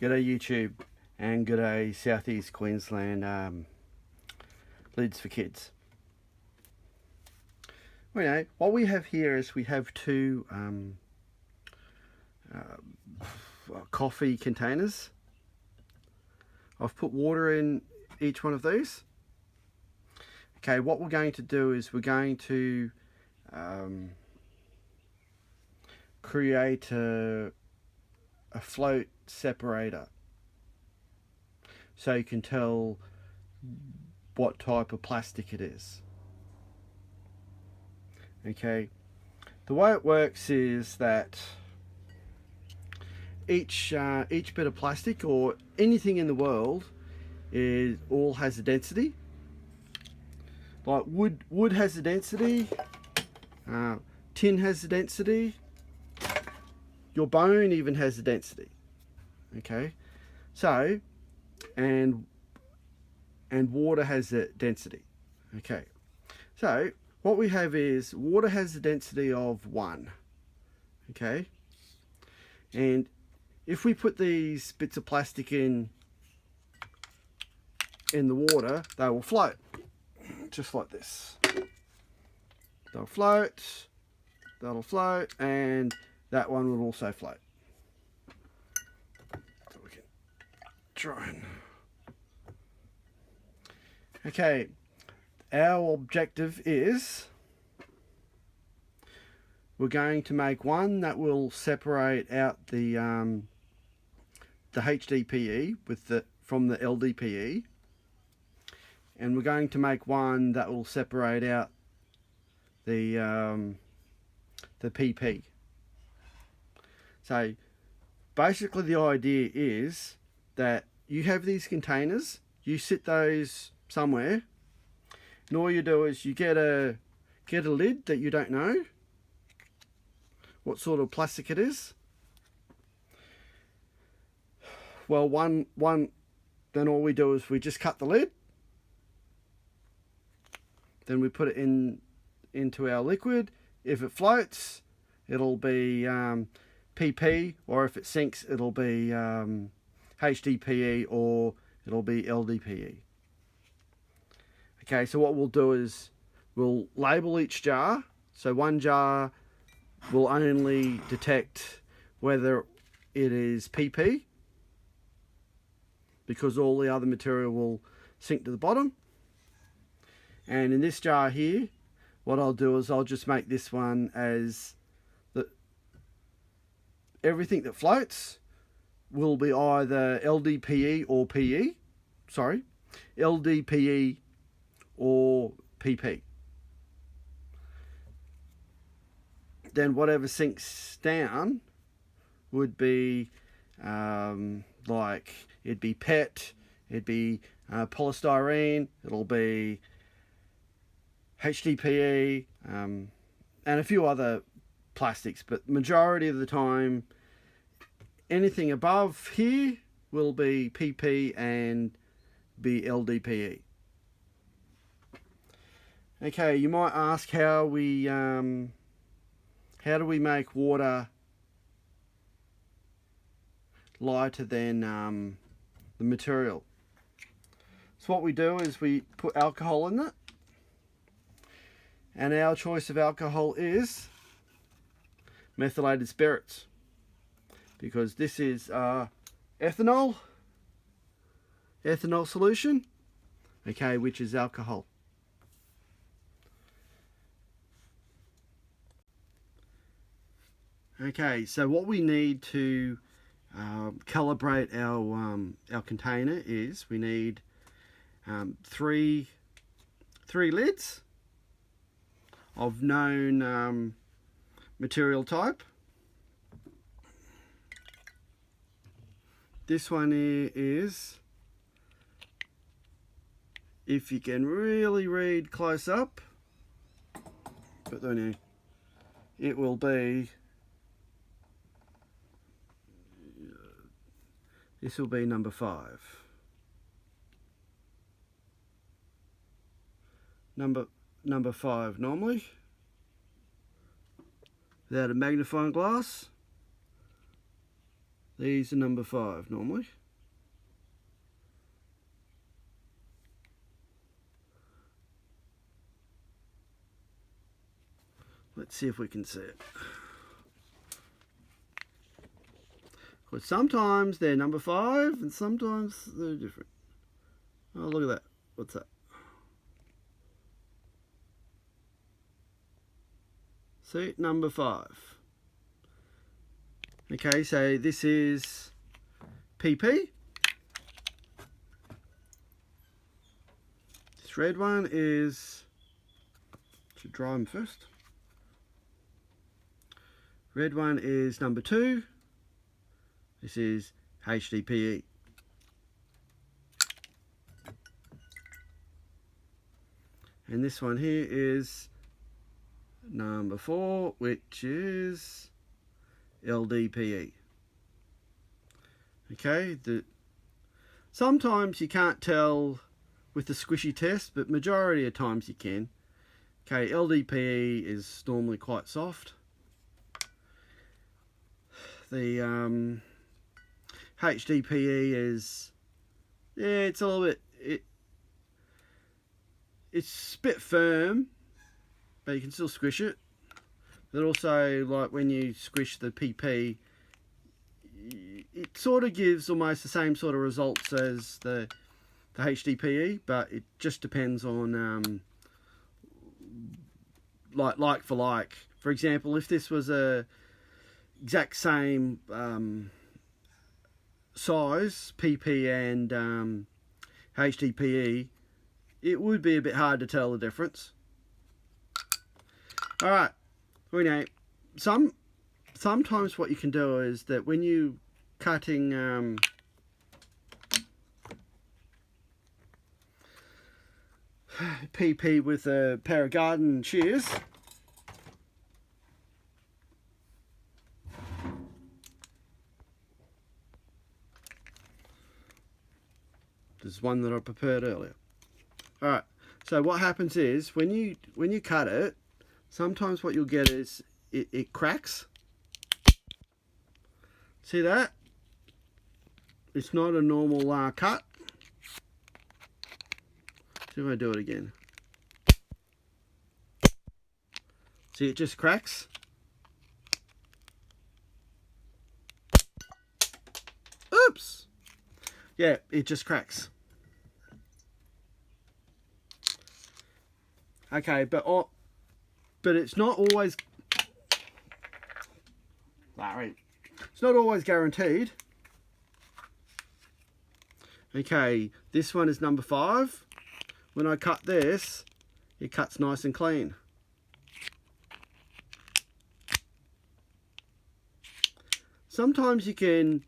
G'day YouTube, and g'day Southeast Queensland Lids for Kids. Well, you know, what we have here is we have two coffee containers. I've put water in each one of these. Okay, what we're going to do is we're going to create a float separator, so you can tell what type of plastic it is. Okay, the way it works is that each bit of plastic or anything in the world all has a density. Like wood has a density, tin has a density, your bone even has a density. Okay, so and water has a density. Okay, so what we have is water has a density of 1. Okay, and if we put these bits of plastic in the water, they will float just like this. They'll float, that'll float, and that one will also float. So we can try and... Okay, our objective is we're going to make one that will separate out the HDPE from the LDPE, and we're going to make one that will separate out the PP. So basically the idea is that you have these containers, you sit those somewhere, and all you do is you get a lid that you don't know what sort of plastic it is. Well, then all we do is we just cut the lid, then we put it into our liquid. If it floats, it'll be PP, or if it sinks, it'll be HDPE, or it'll be LDPE. Okay, so what we'll do is we'll label each jar. So one jar will only detect whether it is PP, because all the other material will sink to the bottom. And in this jar here, what I'll do is I'll just make this one as everything that floats will be either LDPE or PE. Sorry, LDPE or PP. Then whatever sinks down would be like it'd be PET, it'd be polystyrene, it'll be HDPE, and a few other plastics, but majority of the time anything above here will be PP and be LDPE. Okay, you might ask how do we make water lighter than the material? So what we do is we put alcohol in it, and our choice of alcohol is methylated spirits, because this is ethanol solution, okay, which is alcohol. Okay, so what we need to calibrate our container is we need 3 lids of known material type. This one here is, if you can really read close up, but then it will be, this will be number 5. Number 5 normally, without a magnifying glass. These are number 5 normally. Let's see if we can see it. Because sometimes they're number 5 and sometimes they're different. Oh, look at that. What's that? See, number 5. Okay, so this is PP. This red one is, should dry them first. Red one is number 2. This is HDPE. And this one here is number 4, which is LDPE. Okay, sometimes you can't tell with the squishy test, but majority of times you can. Okay, LDPE is normally quite soft. The HDPE is, yeah, it's a little bit, it's a bit firm, but you can still squish it. But also, like when you squish the PP, it sort of gives almost the same sort of results as the HDPE, but it just depends on like for like. For example, if this was a exact same size, PP and HDPE, it would be a bit hard to tell the difference. All right, we know sometimes what you can do is that when you cutting PP with a pair of garden shears, there's one that I prepared earlier. All right, so what happens is when you cut it, sometimes what you'll get is it cracks. See that? It's not a normal cut. See if I do it again. See, it just cracks. Oops. Yeah, it just cracks. Okay, but it's not always, Larry, it's not always guaranteed. Okay, this one is number 5. When I cut this, it cuts nice and clean. Sometimes you can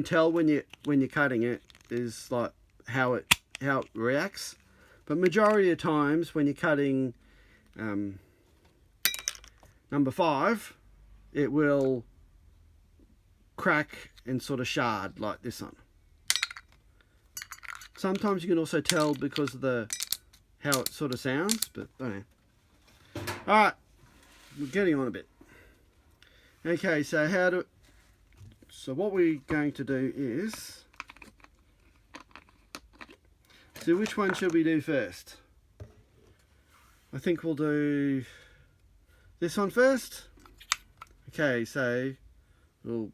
tell when you're cutting it is like how it reacts, but majority of times when you're cutting number 5, it will crack and sort of shard like this one. Sometimes you can also tell because of how it sort of sounds, but I don't know. All right, we're getting on a bit. Okay, so what we're going to do is, so which one should we do first? I think we'll do this one first. Okay, so we'll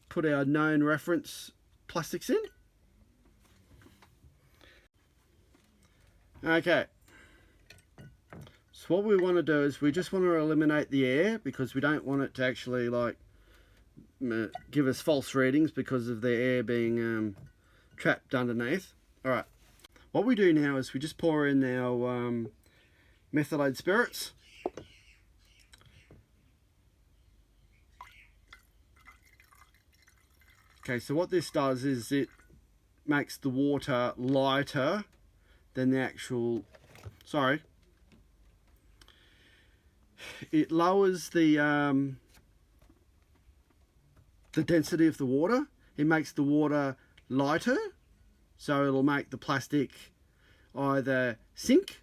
put our known reference plastics in. Okay, so what we want to do is we just want to eliminate the air because we don't want it to actually like give us false readings because of the air being trapped underneath. All right, what we do now is we just pour in our methylated spirits. Okay, so what this does is it makes the water lighter than the actual, it lowers the density of the water. It makes the water lighter, so it'll make the plastic either sink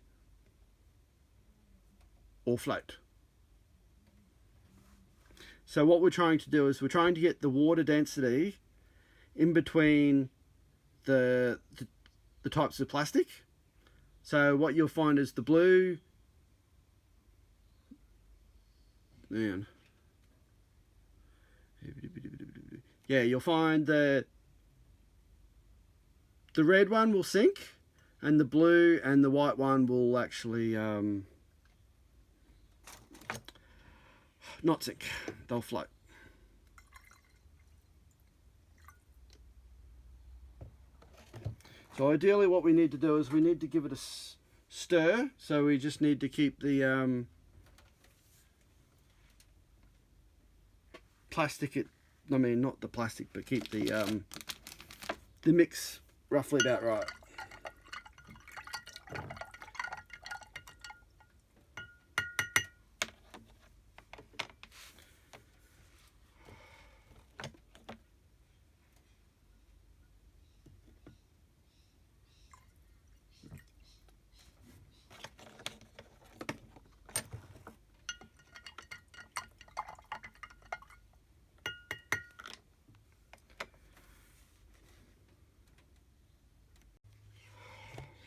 or float. So what we're trying to do is we're trying to get the water density in between the types of plastic. So what you'll find is the blue, man, yeah, you'll find the red one will sink, and the blue and the white one will actually not sink, they'll float. So ideally what we need to do is we need to give it a stir, so we just need to keep the plastic, I mean not the plastic, but keep the mix roughly about right.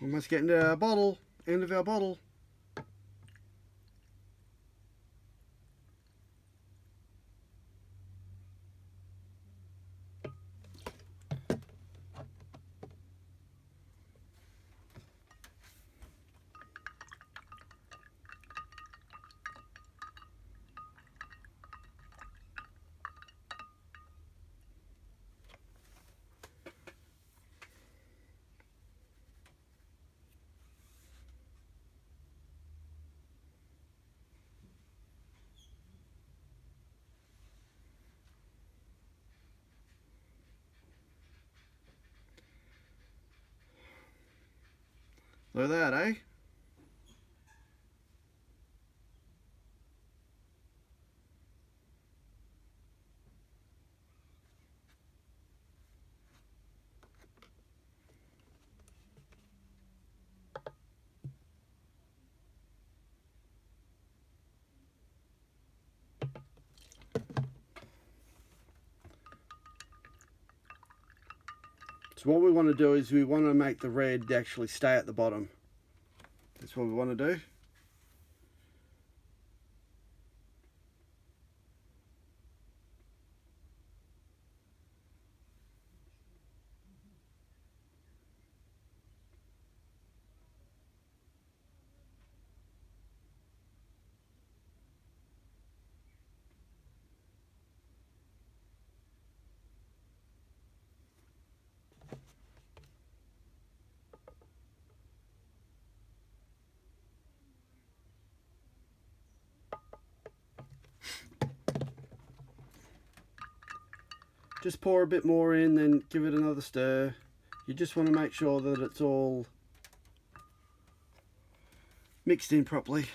Almost getting to our bottle, end of our bottle. Look at that, eh? So what we want to do is we want to make the red actually stay at the bottom. That's what we want to do. Just pour a bit more in, then give it another stir. You just want to make sure that it's all mixed in properly.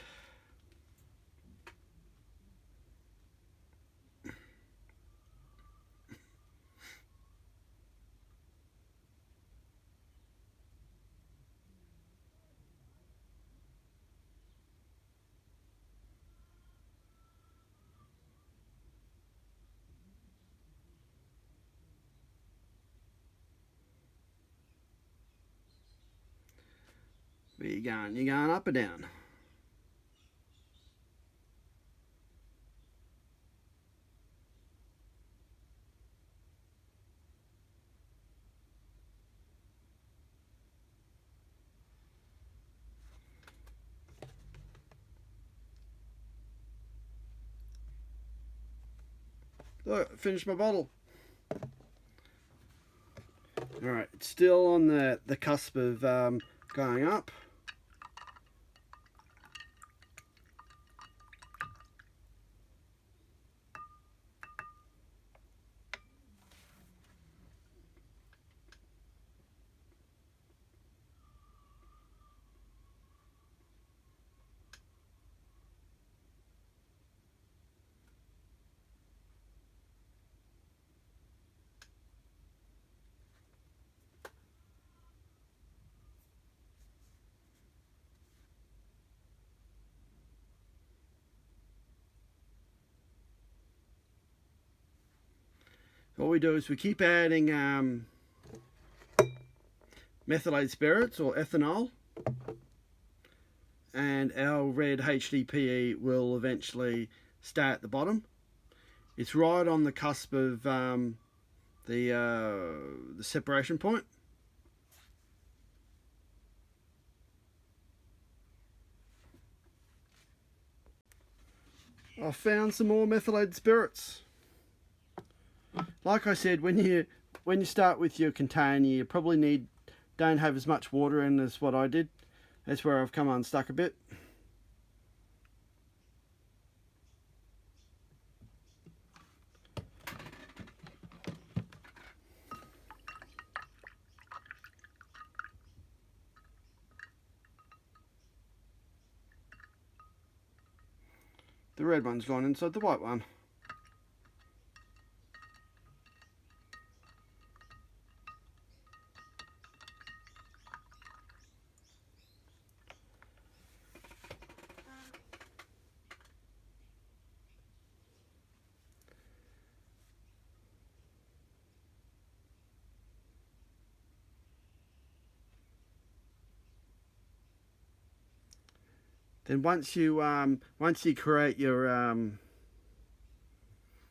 Where you going? You going up or down? Look, finished my bottle. Alright, it's still on the cusp of going up. What we do is we keep adding methylated spirits or ethanol, and our red HDPE will eventually stay at the bottom. It's right on the cusp of the separation point. I found some more methylated spirits. Like I said, when you start with your container, you probably don't have as much water in as what I did. That's where I've come unstuck a bit. The red one's gone inside the white one. Then once you create your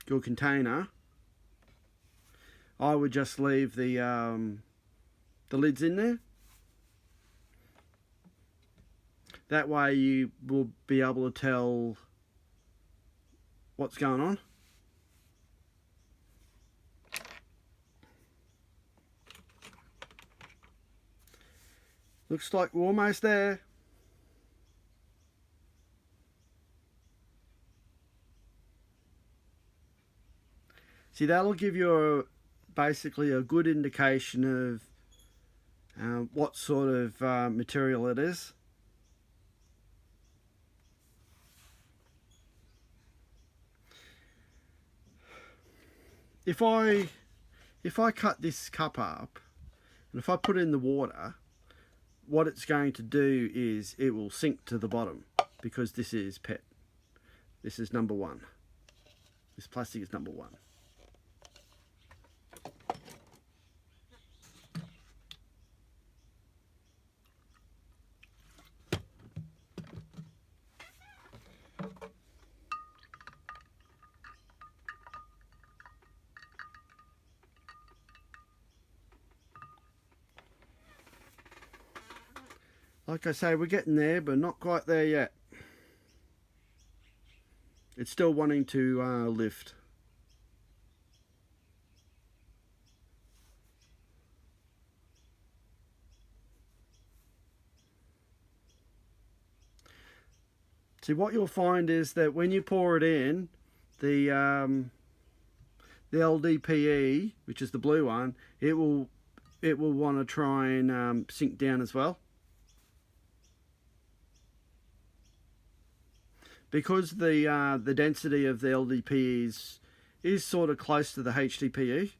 container, I would just leave the lids in there. That way you will be able to tell what's going on. Looks like we're almost there. See, that'll give you basically a good indication of what sort of material it is. If I cut this cup up and if I put it in the water, what it's going to do is it will sink to the bottom, because this is PET. This is number 1. This plastic is number 1. Like I say, we're getting there, but not quite there yet. It's still wanting to lift. See, what you'll find is that when you pour it in, the LDPE, which is the blue one, it will want to try and sink down as well. Because the density of the LDPE is sort of close to the HDPE.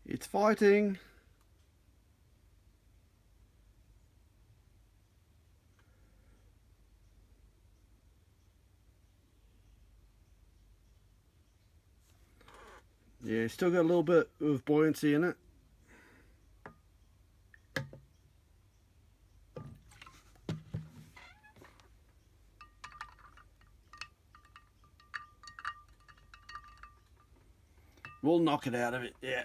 It's fighting. Yeah, still got a little bit of buoyancy in it. We'll knock it out of it, yeah.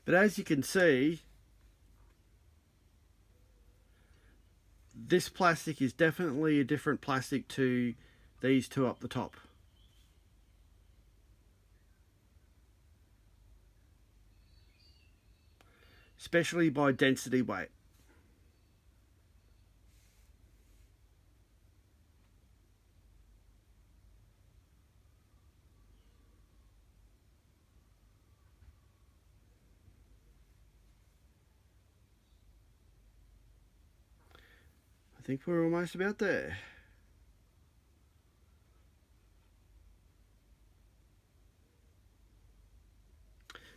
But as you can see, this plastic is definitely a different plastic to these two up the top. Especially by density weight. I think we're almost about there.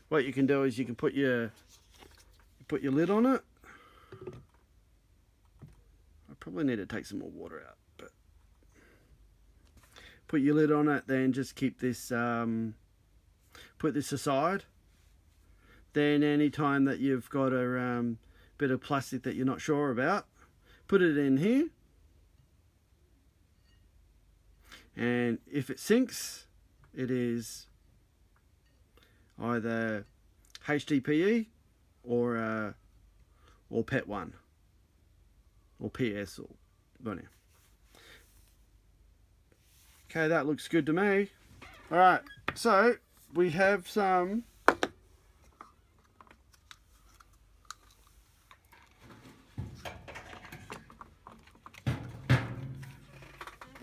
What you can do is you can put your lid on it. I probably need to take some more water out, but put your lid on it, then just keep this put this aside. Then anytime that you've got a bit of plastic that you're not sure about, put it in here, and if it sinks, it is either HDPE or PET1 or PS or whatever. Okay, that looks good to me. All right, so we have some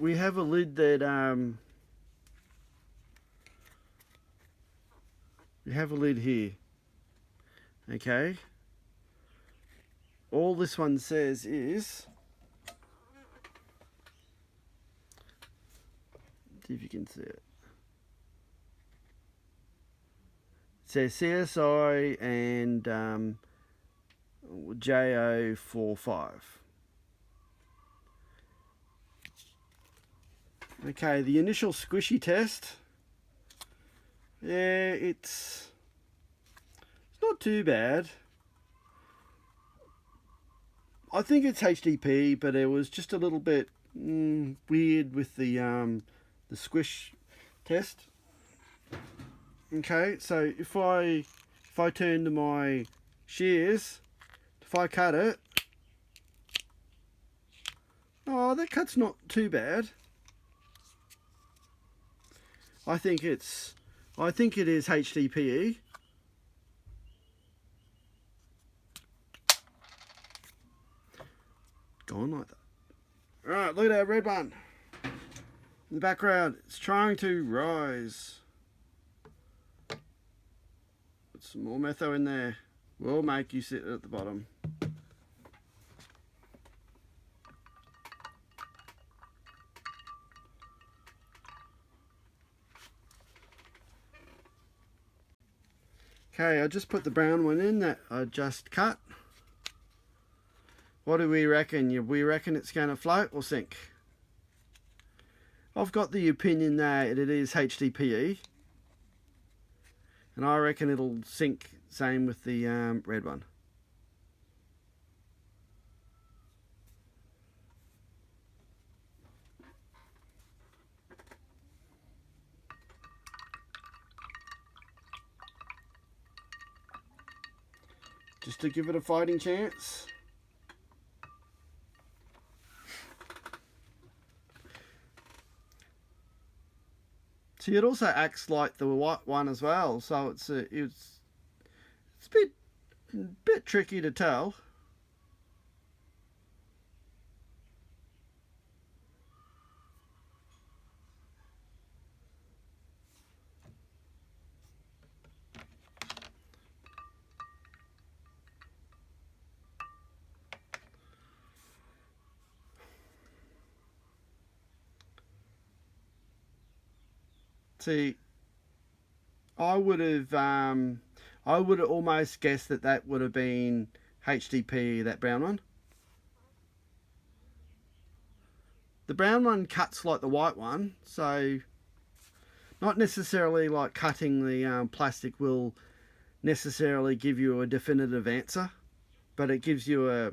we have a lid that we have a lid here. Okay, all this one says is, see if you can see it. It says CSI and JO45. Okay, the initial squishy test. Yeah, it's not too bad. I think it's HDPE, but it was just a little bit weird with the squish test. Okay, so if I turn to my shears, if I cut it, oh, that cut's not too bad. I think it is HDPE. Gone like that. Alright, look at that red one. In the background, it's trying to rise. Put some more metho in there. We'll make you sit at the bottom. Okay, I just put the brown one in that I just cut. What do we reckon? We reckon it's going to float or sink? I've got the opinion that it is HDPE. And I reckon it'll sink, same with the red one. Just to give it a fighting chance. See, it also acts like the white one as well, so it's a bit tricky to tell. See, I would have almost guessed that would have been HDPE, that brown one. The brown one cuts like the white one, so not necessarily like cutting the plastic will necessarily give you a definitive answer, but it gives you a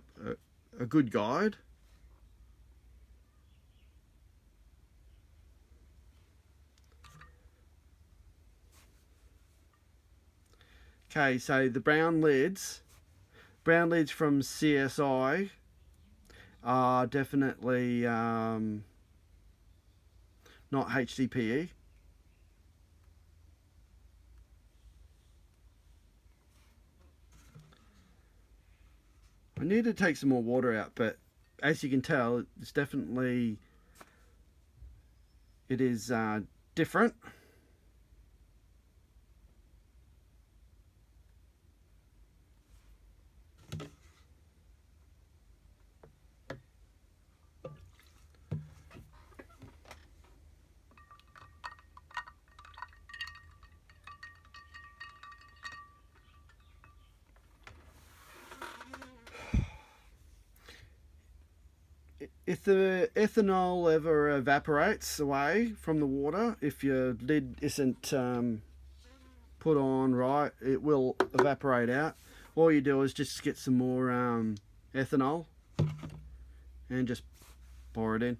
good guide. Okay, so the brown lids from CSI are definitely not HDPE. I need to take some more water out, but as you can tell, it's definitely, it is different. If the ethanol ever evaporates away from the water, if your lid isn't put on right, it will evaporate out. All you do is just get some more ethanol and just pour it in.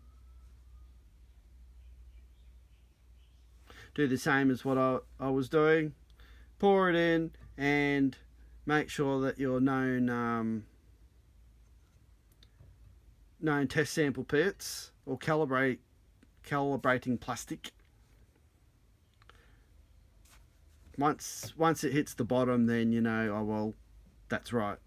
Do the same as what I was doing. Pour it in and make sure that your known test sample pits or calibrating plastic. Once it hits the bottom, then you know, oh well, that's right.